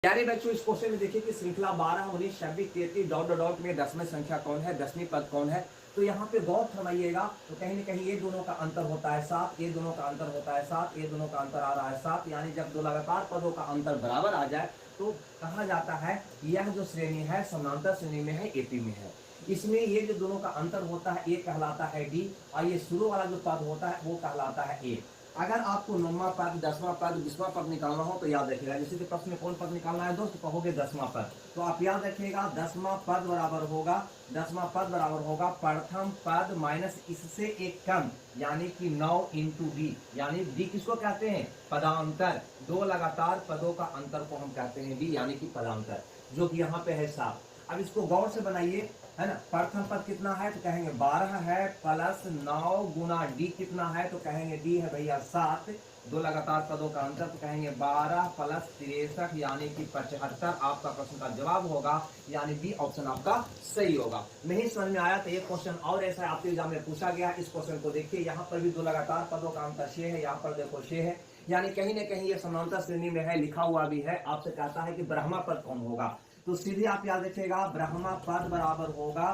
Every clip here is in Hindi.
प्यारे बच्चों, इस क्वेश्चन में देखिए कि श्रृंखला 12, 19, 26, 33 डॉट डॉट डॉट में 10वीं संख्या कौन है, 10वीं पद कौन है। तो यहाँ पे गौर फरमाइएगा तो कहीं ना कहीं ये दोनों का अंतर होता है 7, ये दोनों का अंतर होता है 7, ये दोनों का अंतर आ रहा है 7। यानी जब दो लगातार पदों का अंतर बराबर आ जाए तो कहा जाता है कि यह जो श्रेणी है समानांतर श्रेणी में है, एपी में है। इसमें ये जो दोनों का अंतर होता है ये कहलाता है डी, और ये शुरू वाला जो पद होता है वो कहलाता है ए। अगर आपको 9वां पद, 10वां पद, 20वां पद निकालना हो तो याद रखिएगा, जैसे कि प्रश्न में कौन पद निकालना है दोस्त, कहोगे 10वां पद, तो आप याद रखिएगा 10वां पद बराबर होगा, 10वां पद बराबर होगा प्रथम पद माइनस इससे एक कम, यानी कि 9 इंटू डी। यानी डी किसको कहते हैं, पदांतर। दो लगातार पदों का अंतर को हम कहते हैं डी, यानी कि पदांतर, जो कि यहाँ पे है 7। अब इसको गौर से बनाइए, है ना। प्रथम पद कितना है तो कहेंगे 12 है, प्लस 9 गुना डी कितना है तो कहेंगे डी है भैया 7। दो लगातार पदों का अंतर तो कहेंगे 12 प्लस 63 यानी कि 75 आपका प्रश्न का जवाब होगा, यानी बी ऑप्शन आपका सही होगा। नहीं समझ में आया तो ये क्वेश्चन और ऐसा आपके एग्जाम में पूछा गया। इस क्वेश्चन को देखिए, यहाँ पर भी दो लगातार पदों का अंतर 6 है, यहाँ पर देखो 6 है, यानी कहीं ना कहीं ये समानांतर श्रेणी में है, लिखा हुआ भी है। आपसे कहता है कि ब्रह्मा पद कौन होगा, तो सीधे आप याद रखिएगा ब्रह्मा पद बराबर होगा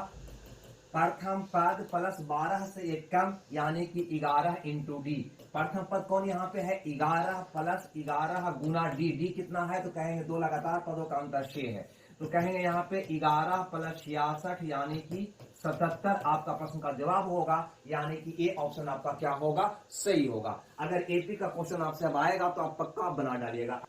प्रथम पद प्लस 12 से एक कम, यानी कि 11 इंटू डी। प्रथम पद कौन यहाँ पे है, 11 प्लस 11 गुना डी। डी कितना है तो कहेंगे दो लगातार पदों का अंतर 6 है, तो कहेंगे यहाँ पे 11 प्लस 66 यानी कि 77 आपका प्रश्न का जवाब होगा, यानी कि ए ऑप्शन आपका क्या होगा, सही होगा। अगर एपी का क्वेश्चन आपसे अब आएगा तो आप पक्का बना डालिएगा।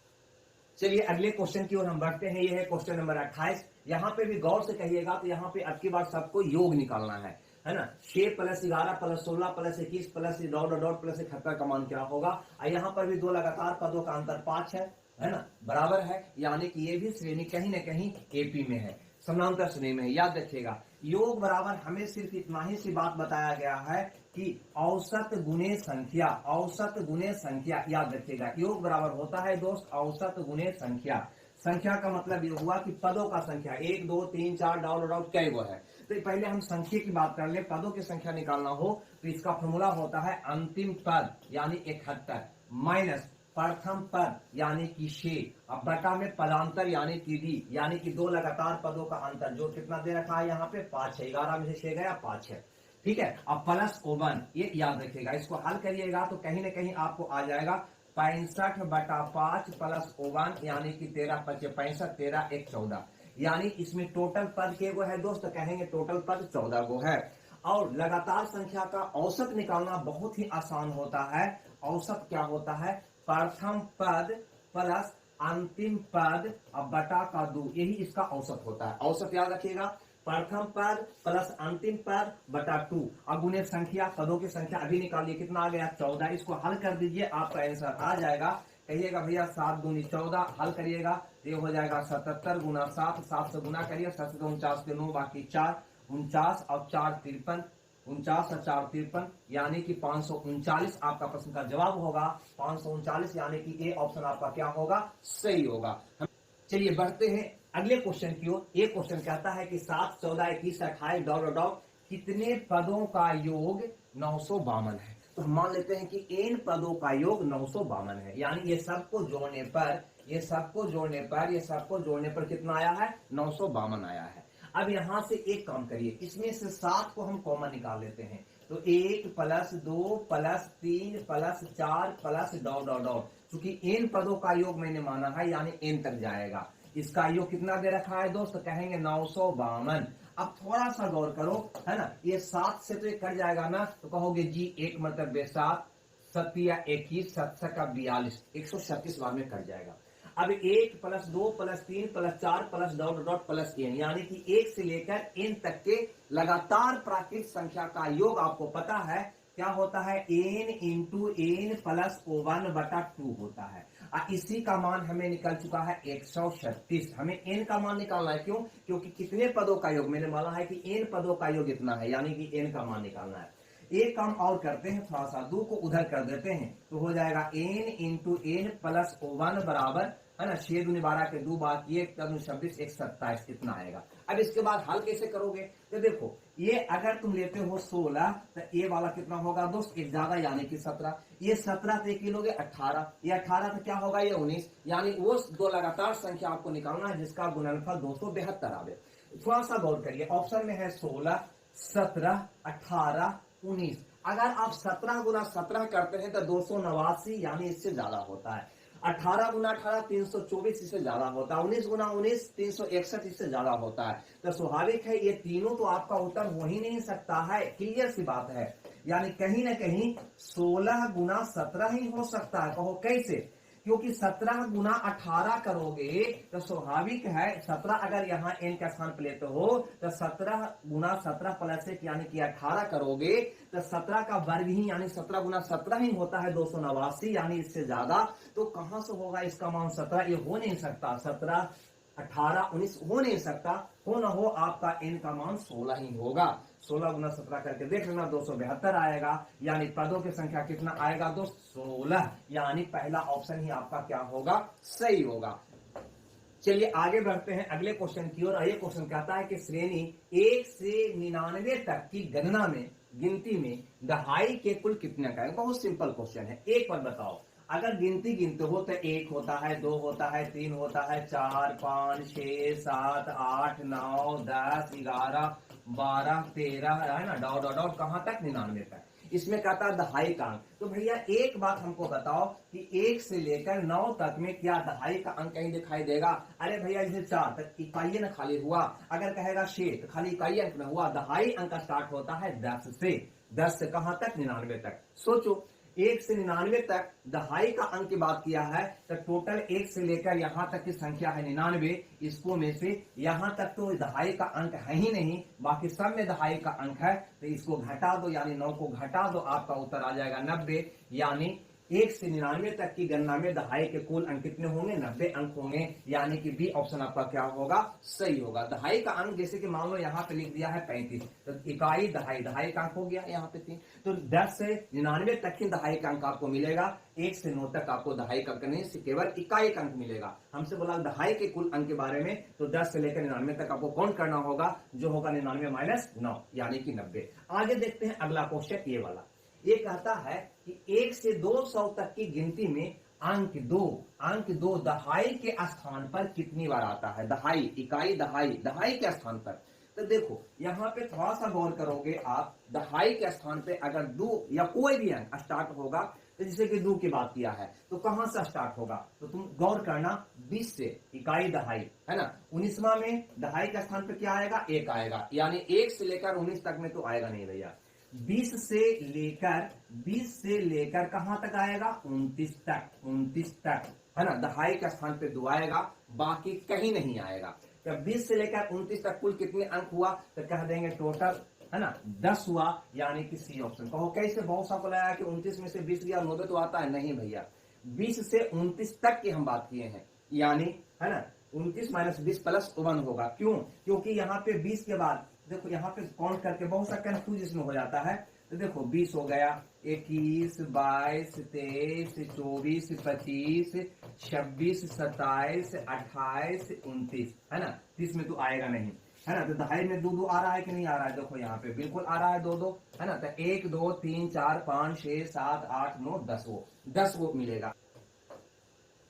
चलिए अगले क्वेश्चन की ओर हम बढ़ते हैं। ये है क्वेश्चन नंबर 28। यहाँ पे भी गौर से कहिएगा तो यहाँ पे अब की बार सबको योग निकालना है ना। 6 plus 11 plus 16 plus 21 plus dot dot plus 71 का मान क्या होगा। यहाँ पर भी दो लगातार पदों का अंतर 5 है ना, बराबर है, यानी कि ये भी श्रेणी कहीं ना कहीं एपी में है, समानांतर श्रेणी में है। याद रखिएगा योग बराबर हमें सिर्फ इतना ही सी बात बताया गया है कि औसत गुणे संख्या, औसत गुणे संख्या। याद रखिएगा योग बराबर होता है दोस्त औसत गुणे संख्या। संख्या का मतलब ये हुआ कि पदों का संख्या 1 2 3 4 डॉट डॉट कई वो है। तो पहले हम संख्या की बात कर ले, पदों की संख्या निकालना हो तो इसका फॉर्मूला होता है अंतिम पद यानी 71 माइनस प्रथम पद यानी कि 6, अब बटा में पदांतर यानी कि डी, यानी कि दो लगातार पदों का अंतर जो कितना दे रखा है यहाँ पे 5 है, 11 में से 6 गया 5 है, ठीक है। अब प्लस 51, ये याद रखिएगा, इसको हल करिएगा तो कहीं ना कहीं आपको आ जाएगा 65 बटा 5 प्लस 51 यानी कि 13 5 65, 13 1 14, यानी इसमें टोटल पद के गो है दोस्त, कहेंगे टोटल पद 14 गो है। और लगातार संख्या का औसत निकालना बहुत ही आसान होता है। औसत क्या होता है, प्रथम पद प्लस अंतिम पद अब बटा का 2, यही इसका औसत होता है। औसत याद रखिएगा प्रथम पद प्लस अंतिम पद बटा 2। अब गुणे संख्या, पदों की संख्या अभी निकालिए, कितना आ गया 14, इसको हल कर दीजिए आपका आंसर आ जाएगा। कहिएगा भैया 7 दूनी 14, हल करिएगा ये हो जाएगा 77 गुना 7, 7 से गुना करिए, 7 से 49 के 9 बाकी 4, 49 और 4 53, 49 और 4 53 यानी कि 539 आपका प्रश्न का जवाब होगा। 539 यानी कि ए ऑप्शन आपका क्या होगा, सही होगा। चलिए बढ़ते हैं अगले क्वेश्चन की ओर। एक क्वेश्चन कहता है कि 7 14 21 28 डॉट डॉट कितने पदों का योग 952 है। तो हम मान लेते हैं कि इन पदों का योग 952 है, यानी ये सबको जोड़ने पर, ये सबको जोड़ने पर, ये सबको जोड़ने पर कितना आया है, 952 आया है। अब यहां से एक काम करिए, इसमें से 7 को हम कॉमन निकाल लेते हैं, तो 1 plus 2 plus 3 plus 4 plus dot dot dot, चूंकि इन पदों का योग मैंने माना है यानी एन तक जाएगा। इसका योग कितना दे रखा है दोस्त, कहेंगे 952। अब थोड़ा सा गौर करो, है ना, ये 7 से तो ये कट जाएगा ना, तो कहोगे जी एक मतलब 7 7 21 7 का 42, 136 बार में कट जाएगा। अब 1 plus 2 plus 3 plus 4 plus dot dot plus N, यानी कि 1 से लेकर एन तक के लगातार प्राकृतिक संख्या का योग आपको पता है क्या होता है, एन इंटू एन प्लस 1 बटा 2 होता है। इसी का मान हमें निकल चुका है 136। हमें एन का मान निकालना है, क्यों, क्योंकि कितने पदों का योग, मैंने माना है कि एन पदों का योग इतना है, यानी कि एन का मान निकालना है। एक काम और करते हैं, थोड़ा सा 2 को उधर कर देते हैं, तो हो जाएगा एन इंटू एन प्लस 1 बराबर है ना, 6 दूनी 12 के 2 बाकी 1 दूनी 26 1 27 इतना आएगा। अब इसके बाद हल कैसे करोगे, तो देखो ये अगर तुम लेते हो 16 तो ये वाला कितना होगा दोस्त, एक ज्यादा यानी कि 17, ये 17 तो एक लोगे 18, ये 18 तो क्या होगा ये 19, यानी वो दो लगातार संख्या आपको निकालना है जिसका गुणनफल 272 आवे। थोड़ा सा गौर करिए, ऑप्शन में है 16, 17, 18, 19। अगर आप 17 गुना 17 करते हैं तो 289 यानी इससे ज्यादा होता है। 18 गुना 18 324 इससे ज्यादा होता है। 19 गुना 19 361 इससे ज्यादा होता है। तो स्वाभाविक है ये तीनों तो आपका उत्तर हो ही नहीं सकता है, क्लियर सी बात है। यानी कहीं ना कहीं 16 गुना 17 ही हो सकता है। कहो कैसे, क्योंकि 17 गुना 18 करोगे तो स्वाभाविक है 17 अगर यहाँ n का स्थान पे लेते हो तो 17 गुना 17 प्लस 1 यानी कि 18 करोगे तो 17 का वर्ग ही यानी 17 गुना 17 ही होता है 289 यानी इससे ज्यादा। तो कहां से होगा इसका मान 17, ये हो नहीं सकता। 17 18 19 हो नहीं सकता, हो ना हो आपका n का मान 16 ही होगा। 16 गुना 17 करके देख लेना 272 आएगा। यानी पदों की संख्या कितना आएगा दोस्त, 16। यानी पहला ऑप्शन ही आपका क्या होगा, सही होगा। चलिए आगे बढ़ते हैं अगले क्वेश्चन की ओर। ये क्वेश्चन कहता है कि श्रेणी 1 से 99 तक की गणना में गिनती में दहाई के कुल कितने का है। बहुत सिंपल क्वेश्चन है। एक बार बताओ, अगर गिनती गिनते हो तो 1 होता है, 2 होता है, 3 होता है, 4 5 6 7 8 9 10 11 12 13 है ना, डॉट डॉट डॉट कहां तक 99 तक। इसमें कहता है दहाई का अंक। तो भैया एक बात हमको बताओ कि 1 से लेकर 9 तक में क्या दहाई का अंक कहीं दिखाई देगा। अरे भैया जैसे 4 तक इकाई ना खाली हुआ, अगर कहेगा 6 तो खाली इकाई अंक में हुआ। दहाई अंक स्टार्ट होता है 10 से, 10 से कहां तक 99 तक। सोचो 1 से 99 तक दहाई का अंक की बात किया है तो टोटल 1 से लेकर यहां तक की संख्या है 99। इसको में से यहां तक तो दहाई का अंक है ही नहीं, बाकी सब में दहाई का अंक है। तो इसको घटा दो, यानी 9 को घटा दो, आपका उत्तर आ जाएगा 90। यानी 1 से 99 तक की गणना में दहाई के कुल अंक कितने होंगे, 90 अंक होंगे। यानी कि बी ऑप्शन आपका क्या होगा, सही होगा। दहाई का अंक जैसे कि मान लो यहाँ पे लिख दिया है 35, तो इकाई दहाई, दहाई का अंक हो गया यहाँ पे 3। तो 10 से 99 तक की दहाई का अंक आपको मिलेगा। 1 से 9 तक आपको दहाई का अंक नहीं, केवल इकाई का अंक मिलेगा। हमसे बोला दहाई के कुल अंक के बारे में, तो 10 से लेकर 99 तक आपको काउंट करना होगा, जो होगा 99 माइनस 9 यानी कि 90। आगे देखते हैं अगला क्वेश्चन ये वाला। ये कहता है कि 1 से 200 तक की गिनती में अंक 2 दहाई के स्थान पर कितनी बार आता है। दहाई, इकाई दहाई, दहाई के स्थान पर। तो देखो यहाँ पे थोड़ा सा गौर करोगे आप, दहाई के स्थान पे अगर 2 या कोई भी अंक स्टार्ट होगा, तो जैसे कि 2 की बात किया है तो कहां से स्टार्ट होगा, तो तुम गौर करना 20 से, इकाई दहाई है ना। 19वां में दहाई के स्थान पे क्या आएगा, 1 आएगा। यानी 1 से लेकर 19 तक में तो आएगा नहीं भैया। 20 से लेकर कहां तक आएगा, 29 तक है ना। दहाई के स्थान पे 2 आएगा, बाकी कहीं नहीं आएगा। जब 20 से लेकर 29 तक कुल कितने अंक हुआ, तो कह देंगे टोटल है ना 10 हुआ, यानी कि सी ऑप्शन। कहो कैसे, बहुत सा को लगा कि 29 में से 20 गया 90 तो आता है, नहीं भैया। 20 से 29 तक की हम बात किए हैं, यानी है ना 29 माइनस 20 प्लस 1 होगा। क्यों, क्योंकि यहाँ पे 20 के बाद देखो यहाँ पे काउंट करके बहुत सा कंफ्यूज इसमें हो जाता है। तो देखो 20 हो गया, 21 22 23 24 25 26 27 28 29 है ना। 30 में तो आएगा नहीं है ना। तो दहाई में 2 आ रहा है कि नहीं आ रहा है, देखो यहाँ पे बिल्कुल आ रहा है 2 है ना। तो 1 2 3 4 5 6 7 8 9 10 वो मिलेगा।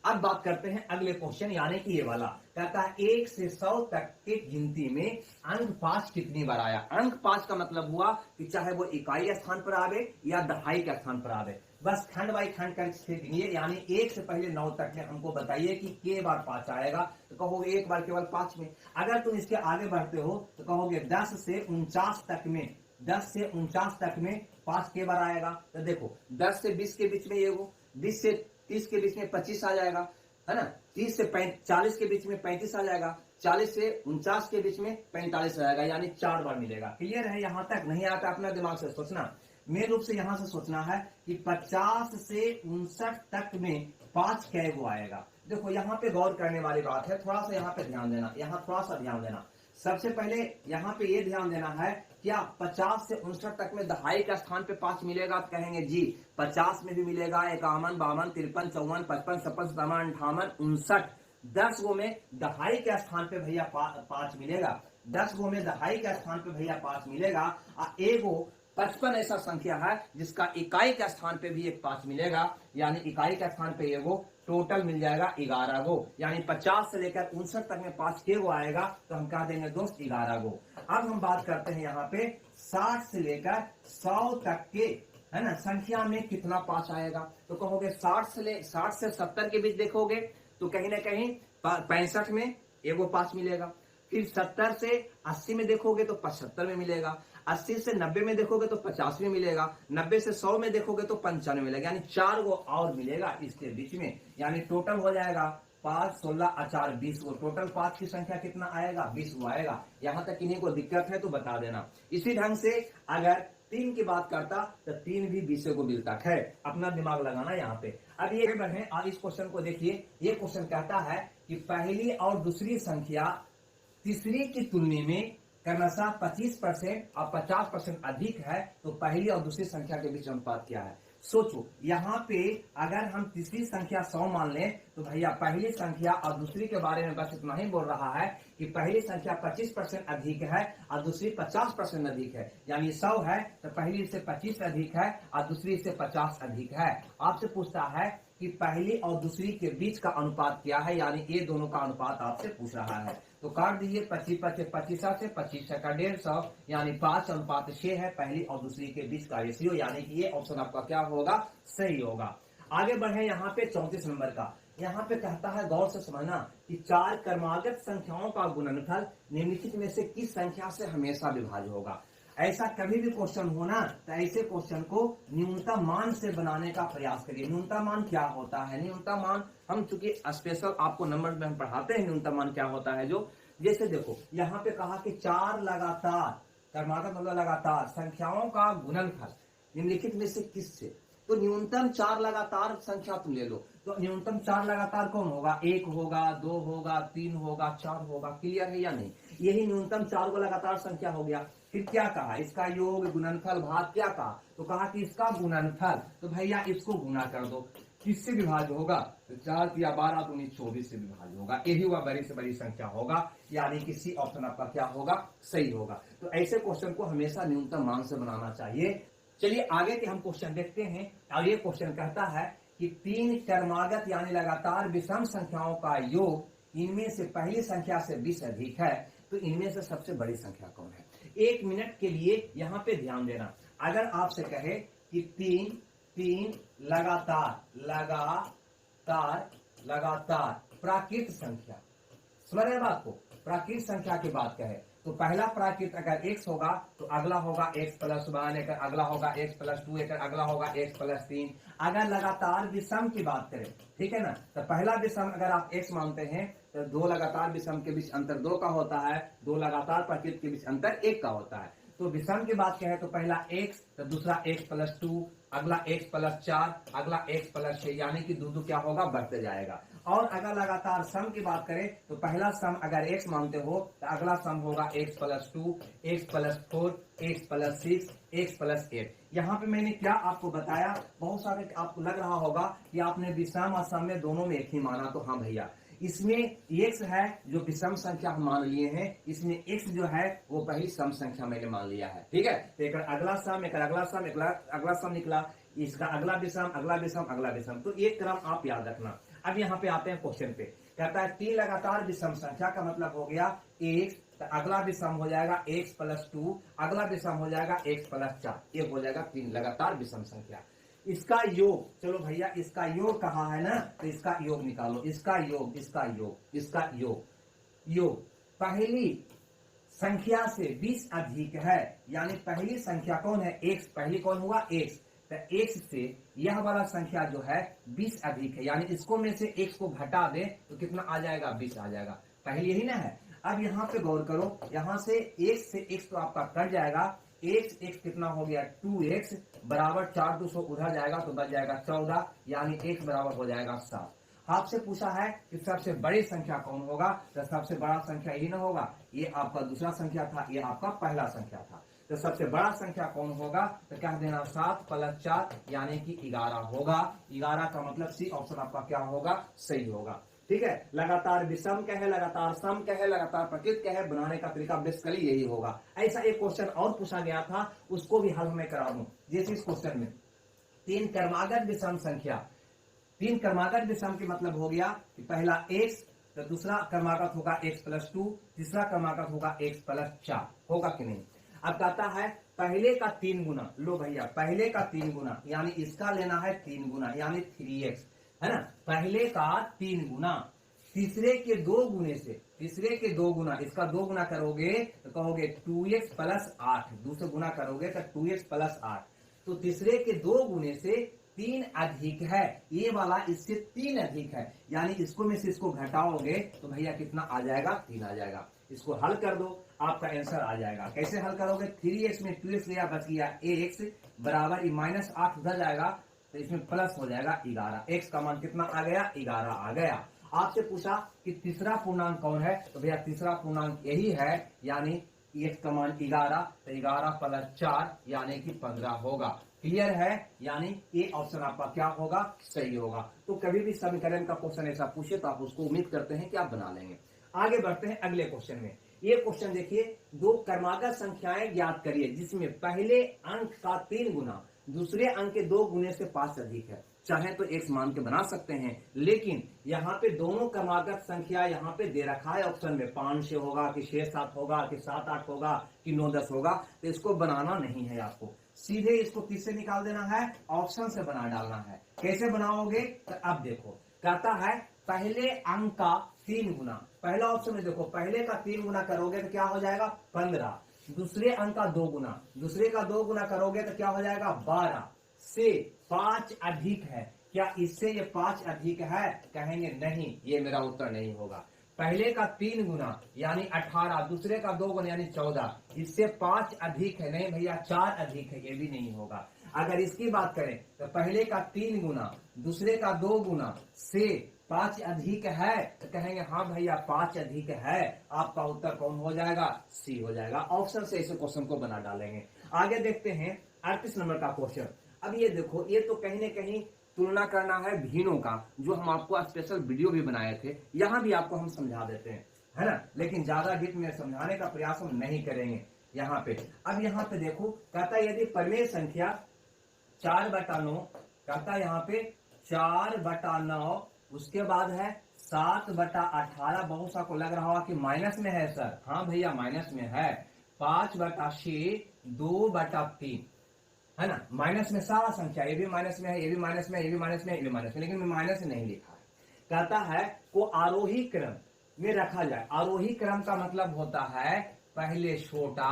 अब बात करते हैं अगले क्वेश्चन, यानी कि ये वाला कहता है 1 से 100 तक के गिनती में अंक 5 कितनी बार आया। अंक 5 का मतलब हुआ कि चाहे वो इकाई स्थान पर आवे या दहाई के स्थान पर आवे, बस खंड बाई खंड करके गिनिए। यानी 1 से पहले 9 तक में हमको बताइए कि के बार 5 आएगा, तो कहोगे एक बार केवल 5 में। अगर तुम इसके आगे बढ़ते हो तो कहोगे 10 से 49 तक में, 10 से 49 तक में 5 के बार आएगा। तो देखो 10 से 20 के बीच में ये वो, 20 से 30 के बीच में 25 आ जाएगा है ना। 30 से 40 के बीच में 35 आ जाएगा। 40 से 49 के बीच में 45 आ जाएगा, यानी 4 बार मिलेगा। क्लियर है, यहां तक नहीं आता, अपना दिमाग से सोचना। मेन रूप से यहां से सोचना है कि 50 से 59 तक में 5 कै गो आएगा। देखो यहाँ पे गौर करने वाली बात है, थोड़ा सा यहाँ पे ध्यान देना, यहाँ थोड़ा सा ध्यान देना। सबसे पहले यहाँ पे ये ध्यान देना है, क्या 50 से 59 तक में दहाई का स्थान पे 5 मिलेगा, तो कहेंगे जी 50 में भी मिलेगा, 51 52 53 54 55 56 57 58 59 10 गो में दहाई के स्थान पे भैया 5 मिलेगा, 10 गो में दहाई के स्थान पे भैया 5 मिलेगा। और एगो 55 ऐसा संख्या है जिसका इकाई के स्थान पे भी एक 5 मिलेगा, यानी इकाई के स्थान पे एगो, टोटल मिल जाएगा 11 गो, यानी 50 से लेकर 59 तक में 5 के गो आएगा, तो हम कह देंगे दोस्त 11 गो। अब हम बात करते हैं यहाँ पे 60 से लेकर 100 तक के, है ना, संख्या में कितना 5 आएगा। तो कहोगे 60 से 70 के बीच देखोगे तो कहीं ना कहीं 65 में एगो 5 मिलेगा। फिर 70 से 80 में देखोगे तो 75 में मिलेगा, 80 से 90 में देखोगे तो 50 में मिलेगा, 90 से 100 में देखोगे तो 95 मिलेगा, यानी 4 गो और मिलेगा इसके बीच में, यानी टोटल हो जाएगा 5, 16, 4, 20 गो। टोटल 5 की संख्या कितना आएगा? 20 गो आएगा। यहां तक किन्हीं को दिक्कत है तो बता देना। इसी ढंग से अगर 3 की बात करता तो 3 भी 20 को मिलता है। अपना दिमाग लगाना यहाँ पे। अब ये बढ़े और इस क्वेश्चन को देखिए। ये क्वेश्चन कहता है कि पहली और दूसरी संख्या तीसरी की तुलना में क्रमशः 25% और 50% अधिक है, तो पहली और दूसरी संख्या के बीच अनुपात क्या है? सोचो, यहाँ पे अगर हम तीसरी संख्या 100 मान लें तो भैया पहली संख्या और दूसरी के बारे में बस इतना ही बोल रहा है कि पहली संख्या 25% अधिक है और दूसरी 50% अधिक है, यानी 100 है तो पहली से 25 अधिक है और दूसरी से 50 अधिक है। आपसे पूछता है कि पहली और दूसरी के बीच का अनुपात क्या है, यानी ये दोनों का अनुपात आपसे पूछ रहा है। तो काट दीजिए 25 25 25 से 25 का 150, यानी 5:6 है पहली और दूसरी के बीच का रेशियो, यानी कि ये ऑप्शन आपका क्या होगा? सही होगा। आगे बढ़े यहाँ पे 34 नंबर का। यहाँ पे कहता है, गौर से समझना, कि 4 क्रमागत संख्याओं का गुणनफल निम्नलिखित में से किस संख्या से हमेशा विभाज्य होगा। ऐसा कभी भी क्वेश्चन होना तो ऐसे क्वेश्चन को न्यूनतम मान से बनाने का प्रयास करिए। न्यूनतम मान क्या होता है? न्यूनतम मान हम चूंकि स्पेशल आपको नंबर में हम पढ़ाते हैं, न्यूनतम मान क्या होता है। जो जैसे देखो यहाँ पे कहा कि 4 लगातार, क्रमागत मतलब लगातार संख्याओं का गुणनफल निम्नलिखित में से किससे, तो न्यूनतम 4 लगातार संख्या तुम ले लो। तो न्यूनतम 4 लगातार कौन होगा? 1 होगा, 2 होगा, 3 होगा, 4 होगा। क्लियर है या नहीं? यही न्यूनतम 4 को लगातार संख्या हो गया। फिर क्या कहा? इसका योग, गुणनफल, भाग। क्या कहा? तो कहा कि इसका गुणनफल, तो भैया इसको गुना कर दो। किससे विभाज्य होगा? तो 4 या 12 तो 24 से विभाज्य होगा। यही हुआ बड़ी से बड़ी संख्या होगा, यानी कि सी ऑप्शन आपका क्या होगा? सही होगा। तो ऐसे क्वेश्चन को हमेशा न्यूनतम मान से बनाना चाहिए। चलिए आगे के हम क्वेश्चन देखते हैं। और ये क्वेश्चन कहता है कि 3 क्रमागत यानी लगातार विषम संख्याओं का योग इनमें से पहली संख्या से 20 अधिक है, तो इनमें से सबसे बड़ी संख्या कौन है? 1 मिनट के लिए यहाँ पे ध्यान देना। अगर आपसे कहे कि 3 लगातार प्राकृत संख्या, समझ रहे बात को? प्राकृत संख्या की बात कहे तो पहला प्राकृत अगर x होगा तो अगला होगा x प्लस 1, अगला होगा x प्लस 2, अगला होगा x प्लस 3। अगर लगातार विषम की बात करें, ठीक है ना, तो पहला विषम अगर आप x मानते हैं तो 2 लगातार विषम के बीच अंतर 2 का होता है, 2 लगातार प्राकृत के बीच अंतर 1 का होता है। तो विषम की बात कहें तो पहला x, तो दूसरा x प्लस 2, अगला x प्लस 4, अगला x प्लस 6, यानी कि दो क्या होगा? बढ़ते जाएगा। और अगर लगातार सम की बात करें तो पहला सम अगर x मानते हो तो अगला सम होगा x plus 2, x plus 4, x plus 6, x plus 8। यहाँ पे मैंने क्या आपको बताया? बहुत सारे आपको लग रहा होगा कि आपने विषम और सम में दोनों में एक ही माना। तो हाँ भैया, इसमें x है जो विषम संख्या हम मान लिए हैं, इसमें x जो है वो पहली सम संख्या मैंने मान लिया है। ठीक है, तो एक अगला सम, एक अगला सम, एक अगला सम निकला, इसका अगला विषम, अगला विषम, अगला विषम। तो एक क्रम आप याद रखना। अब यहाँ पे आते हैं क्वेश्चन पे। कहता है 3 लगातार विषम संख्या का मतलब हो गया x, तो अगला विषम हो जाएगा x प्लस 2, अगला विषम हो जाएगा x प्लस 4। ये हो जाएगा 3 लगातार विषम संख्या। इसका योग, चलो भैया इसका योग कहा है ना, तो इसका योग निकालो। इसका योग, इसका योग, इसका योग, योग पहली संख्या से 20 अधिक है, यानी पहली संख्या कौन है? x। पहली कौन हुआ? x। तो x से यह वाला संख्या जो है 20 अधिक है, यानी इसको में से x को घटा दे तो कितना आ जाएगा? 20 आ जाएगा। पहली यही ना है। अब यहाँ पे गौर करो, यहाँ से x से x तो आपका कट जाएगा। x कितना हो गया? 2x बराबर 4 200 उधर जाएगा तो बच जाएगा 14, यानी x बराबर हो जाएगा 7। आपसे पूछा है कि सबसे बड़ी संख्या कौन होगा, तो सबसे बड़ा संख्या यही ना होगा। ये आपका दूसरा संख्या था, ये आपका पहला संख्या था। तो सबसे बड़ा संख्या कौन होगा? तो कह देना 7 प्लस 4, यानी कि 11 होगा। 11 का मतलब सी ऑप्शन आपका क्या होगा? सही होगा। ठीक है, लगातार विषम क्या है, लगातार सम क्या है, लगातार प्रकृत क्या है, बनाने का तरीका बेसिकली यही होगा। ऐसा एक क्वेश्चन और पूछा गया था, उसको भी हल मैं करा दूं। जैसे इस क्वेश्चन में तीन क्रमागत विषम संख्या, तीन क्रमागत विषम के मतलब हो गया कि पहला x, तो दूसरा क्रमागत होगा x+2, तीसरा क्रमागत होगा x+4, होगा कि नहीं। अब कहता है पहले का 3 गुना, लो भैया पहले का 3 गुना यानी इसका लेना है 3 गुना यानी 3x, है ना, पहले का 3 गुना, तीसरे के 2 गुने से, तीसरे के 2 गुना, इसका 2 गुना करोगे तो कहोगे 2x+8, दूसरे गुना करोगे तो 2x+8, तो तीसरे के 2 गुने से 3 अधिक है, ये वाला इससे 3 अधिक है, यानी इसको में से इसको घटाओगे तो भैया कितना आ जाएगा, 3 आ जाएगा। इसको हल कर दो, आपका आंसर आ जाएगा। कैसे हल करोगे, 3x में 2x लिया, बच गया x बराबर -8 उधर जाएगा तो इसमें प्लस हो जाएगा 11, x का मान कितना आ गया, 11 आ गया। आपसे पूछा कि तीसरा पूर्णांक कौन है, तो भैया तीसरा पूर्णांक यही है, यानी x का मान 11, तो 11+4 यानी कि 15 होगा। क्लियर है, यानी ये ऑप्शन आपका क्या होगा, सही होगा। तो कभी भी समीकरण का क्वेश्चन ऐसा पूछे तो आप उसको उम्मीद करते हैं कि आप बना लेंगे। आगे बढ़ते हैं अगले क्वेश्चन में। ये क्वेश्चन देखिए, दो क्रमागत संख्याएं ज्ञात करिए जिसमें पहले अंक का 3 गुना दूसरे अंक के 2 गुने से 5 अधिक है। चाहे तो x मान के बना सकते हैं, लेकिन यहाँ पे दोनों क्रमागत संख्या यहाँ पे दे रखा है ऑप्शन में, 5 से होगा कि 6-7 होगा कि 7-8 होगा कि 9-10 होगा, तो इसको बनाना नहीं है आपको, सीधे इसको किससे निकाल देना है, ऑप्शन से बना डालना है। कैसे बनाओगे, तो अब देखो कहता है पहले अंक का 3 गुना, पहला ऑप्शन में देखो पहले का 3 गुना करोगे तो क्या हो जाएगा 15, दूसरे अंक का 2 गुना, दूसरे का 2 गुना करोगे तो क्या हो जाएगा 12, से 5 अधिक है, क्या इससे ये 5 अधिक है, कहेंगे नहीं, ये मेरा उत्तर नहीं होगा। पहले का 3 गुना यानी 18, दूसरे का 2 गुना यानी 14, इससे 5 अधिक है, नहीं भैया 4 अधिक है, ये भी नहीं होगा। अगर इसकी बात करें तो पहले का 3 गुना दूसरे का 2 गुना से 5 अधिक है, तो कहेंगे हाँ भैया 5 अधिक है, आपका उत्तर कौन हो जाएगा, सी हो जाएगा। ऑप्शन से इस क्वेश्चन को बना डालेंगे। आगे देखते हैं 38 नंबर का क्वेश्चन। अब ये देखो, ये तो कहीं ना कहीं तुलना करना है भिन्नों का, जो हम आपको स्पेशल वीडियो भी बनाए थे, यहाँ भी आपको हम समझा देते हैं, है ना, लेकिन ज्यादा डीप में समझाने का प्रयास हम नहीं करेंगे यहाँ पे। अब यहाँ पे देखो कहता है यदि परिमेय संख्या 4/9, कहता है यहाँ पे 4/9, उसके बाद है 7/18, बहुत सा को लग रहा होगा कि माइनस में है सर, हाँ भैया माइनस में है, 5/6, 2/3, है ना, माइनस में सारा संख्या, ये भी माइनस में है, ये भी माइनस में, ये भी माइनस में, ये भी माइनस में, लेकिन मैं माइनस नहीं लिखा है। कहता है को आरोही क्रम में रखा जाए। आरोही क्रम का मतलब होता है पहले छोटा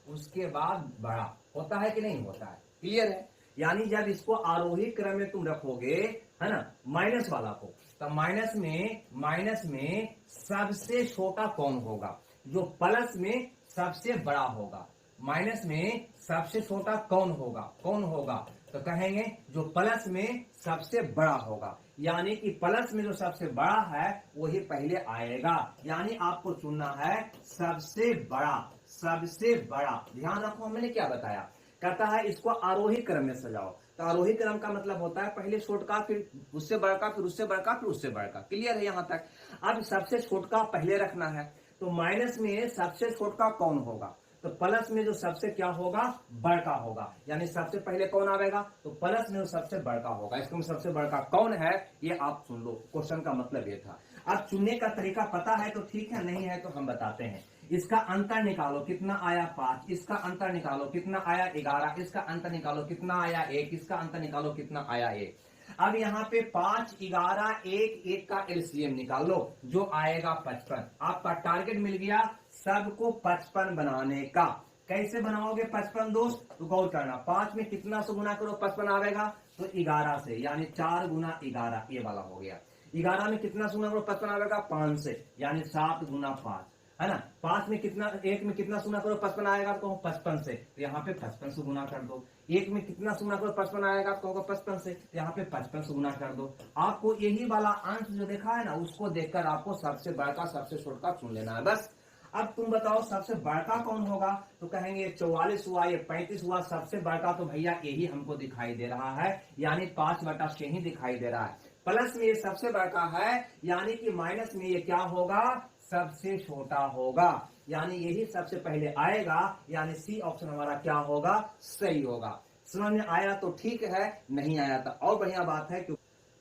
उसके बाद बड़ा, होता है कि नहीं होता है, क्लियर है। यानी जब इसको आरोही क्रम में तुम रखोगे, है ना, माइनस वाला को, तो माइनस में सबसे छोटा कौन होगा, जो प्लस में सबसे बड़ा होगा। माइनस में सबसे छोटा कौन होगा, तो कहेंगे जो प्लस में सबसे बड़ा होगा, यानी कि प्लस में जो सबसे बड़ा है वही पहले आएगा, यानी आपको चुनना है सबसे बड़ा, सबसे बड़ा। ध्यान रखो मैंने क्या बताया, कहता है इसको आरोही क्रम में सजाओ, तो आरोही क्रम का मतलब होता है पहले छोटका, फिर उससे बड़का, फिर उससे बड़का, फिर उससे बड़का। क्लियर है यहां तक। अब सबसे छोटका पहले रखना है, तो माइनस में सबसे छोटका कौन होगा, तो प्लस में जो सबसे क्या होगा, बड़का होगा, यानी सबसे पहले कौन आएगा, तो प्लस में जो सबसे बड़का होगा। इसमें सबसे बड़का कौन है ये आप सुन लो, क्वेश्चन का मतलब ये था। अब चुनने का तरीका पता है तो ठीक है, नहीं है तो हम बताते हैं। इसका अंतर निकालो कितना आया 5, इसका अंतर निकालो कितना आया 11, इसका अंतर निकालो कितना आया 1, इसका अंतर निकालो कितना आया 1। अब यहाँ पे 5, 11, 1 का एलसीएम निकाल लो, जो आएगा 55। आपका टारगेट मिल गया सबको 55 बनाने का। कैसे बनाओगे 55 दोस्त, तो गौर करना, 5 में कितना से गुना करो 55 आएगा, तो 11 से, यानी 4 गुना 11, ये वाला हो गया। 11 में कितना से गुना करो 55 आएगा, 5 से, यानी 7 गुना 5, है ना। 5 में कितना, 1 में कितना गुना करो 55 आएगा, तो 55 से, तो यहाँ पे 55 से गुना कर दो। 1 में कितना गुना करो 55 आएगा, तो 55 से, तो यहाँ पे 55 से गुना कर दो। आपको यही वाला अंश जो देखा है ना, उसको देखकर आपको सबसे बड़का सबसे छोटा चुन लेना है बस। अब तुम बताओ सबसे बड़का कौन होगा, तो कहेंगे 44 हुआ, ये 35 हुआ, सबसे बड़का तो भैया यही हमको दिखाई दे रहा है, यानी 5/6 ही दिखाई दे रहा है। प्लस में ये सबसे बड़ा है, यानी कि माइनस में ये क्या होगा, सबसे छोटा होगा, यानी यही सबसे पहले आएगा, यानी सी ऑप्शन हमारा क्या होगा, सही होगा। समझ में आया तो ठीक है, नहीं आया तो और बढ़िया बात है।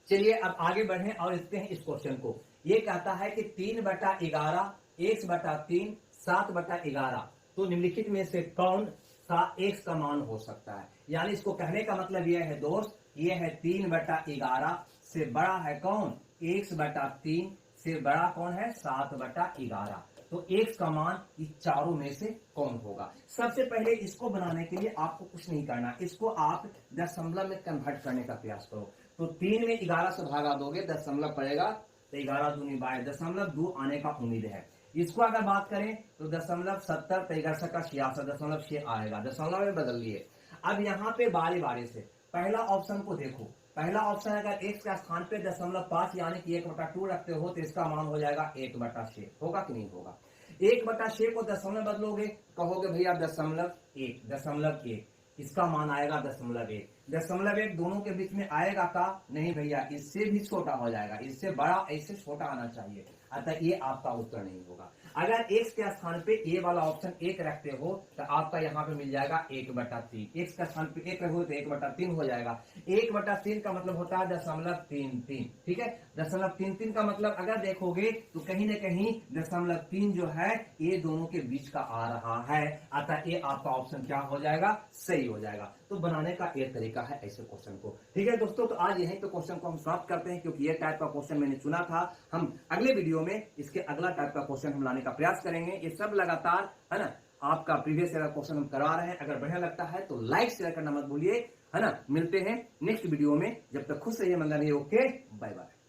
चलिए अब आगे बढ़े और लिखते हैं इस क्वेश्चन को। ये कहता है कि 3/11 x/3 7/11, तो निम्नलिखित में से कौन सा x का मान हो सकता है। यानी इसको कहने का मतलब यह है दोस्त, ये है 3/11 से बड़ा है कौन, x/3 से बड़ा कौन है, 7/11। तो x का मान इस चारों में से कौन होगा। सबसे पहले इसको बनाने के लिए आपको कुछ नहीं करना, इसको आप दशमलव में कन्वर्ट करने का प्रयास करो। तो 3 में 11 से भागा दोगे, दशमलव पड़ेगा, तो 11 दूनी 22, दशमलव 2 आने का उम्मीद है। इसको अगर बात करें तो 0.70, तो 11 का 66, 0.6 आएगा, दशमलव में बदल लिए। अब यहाँ पे बारी बारी से पहला ऑप्शन को देखो। पहला ऑप्शन अगर x का स्थान पे 0.5 यानी कि 1/2 रखते हो तो इसका मान हो जाएगा 1/6, होगा कि नहीं होगा। 1/6 को दशमलव बदलोगे, कहोगे भैया 0.1, इसका मान आएगा 0.1। 0.1 दोनों के बीच में आएगा का, नहीं भैया, इससे भी छोटा हो जाएगा, इससे बड़ा इससे छोटा आना चाहिए, अतः ये आपका उत्तर नहीं होगा। अगर x के स्थान पे ये वाला ऑप्शन 1 रखते हो तो आपका यहाँ पे मिल जाएगा 1/3। x का स्थान पे 1 रखो तो 1/3 हो जाएगा। 1/3 का मतलब होता है 0.33, ठीक है। 0.33 का मतलब अगर देखोगे तो कहीं ना कहीं 0.3 जो है ये दोनों के बीच का आ रहा है, अतः ये आपका ऑप्शन क्या हो जाएगा, सही हो जाएगा। तो बनाने का एक तरीका है ऐसे क्वेश्चन को, ठीक है दोस्तों। तो आज यहीं पे क्वेश्चन को हम समाप्त करते हैं, क्योंकि ये टाइप का क्वेश्चन मैंने चुना था। हम अगले वीडियो में इसके अगला टाइप का क्वेश्चन हम लाने का प्रयास करेंगे। ये सब लगातार है ना, आपका प्रीवियस ईयर का क्वेश्चन हम करवा रहे हैं। अगर बढ़िया लगता है तो लाइक शेयर करना मत भूलिए, है ना। मिलते हैं नेक्स्ट वीडियो में, जब तक खुश रहिए, मंगल रहिए, ओके, बाय बाय।